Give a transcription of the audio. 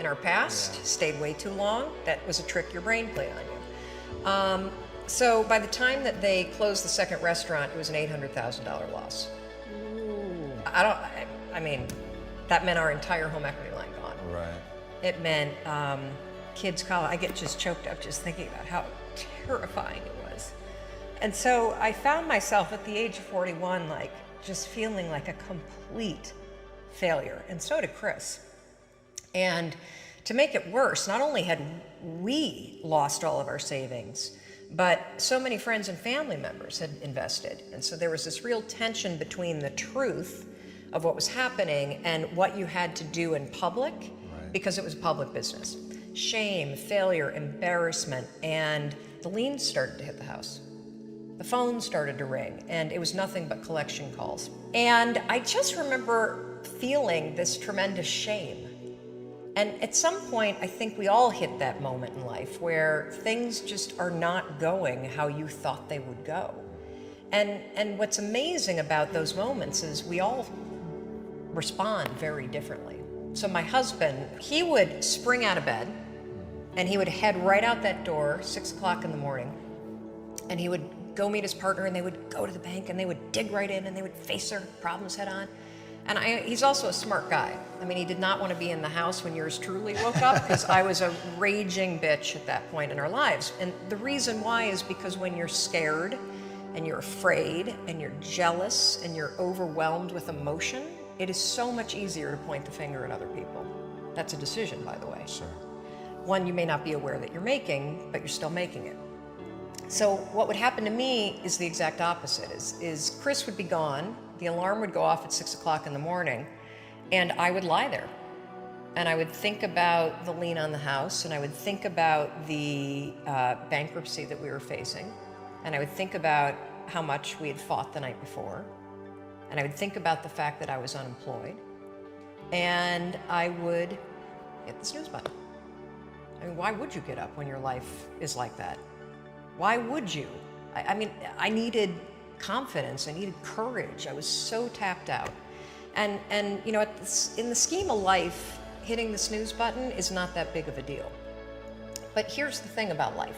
in our past, stayed way too long. That was a trick your brain played on you. So by the time that they closed the second restaurant, it was an $800,000 loss. Ooh. I mean, that meant our entire home equity line gone. Right. It meant kids' college. I get just choked up just thinking about how terrifying it was. And so I found myself at the age of 41, like just feeling like a complete failure. And so did Chris. And to make it worse, not only had we lost all of our savings, but so many friends and family members had invested. And so there was this real tension between the truth of what was happening and what you had to do in public, because it was public business. Shame, failure, embarrassment, and the liens started to hit the house. The phone started to ring, and it was nothing but collection calls. And I just remember feeling this tremendous shame. And at some point, I think we all hit that moment in life where things just are not going how you thought they would go. And what's amazing about those moments is we all respond very differently. So my husband, he would spring out of bed and he would head right out that door, 6 o'clock in the morning, and he would go meet his partner and they would go to the bank and they would dig right in and they would face their problems head on. And he's also a smart guy. I mean, he did not want to be in the house when yours truly woke up, because I was a raging bitch at that point in our lives. And the reason why is because when you're scared and you're afraid and you're jealous and you're overwhelmed with emotion, it is so much easier to point the finger at other people. That's a decision, by the way. Sure. One you may not be aware that you're making, but you're still making it. So what would happen to me is the exact opposite. Is Chris would be gone, the alarm would go off at 6 o'clock in the morning, and I would lie there. And I would think about the lien on the house, and I would think about the bankruptcy that we were facing, and I would think about how much we had fought the night before, and I would think about the fact that I was unemployed, and I would hit the snooze button. I mean, why would you get up when your life is like that? Why would you? I mean, I needed confidence, I needed courage. I was so tapped out. And you know, in the scheme of life, hitting the snooze button is not that big of a deal. But here's the thing about life.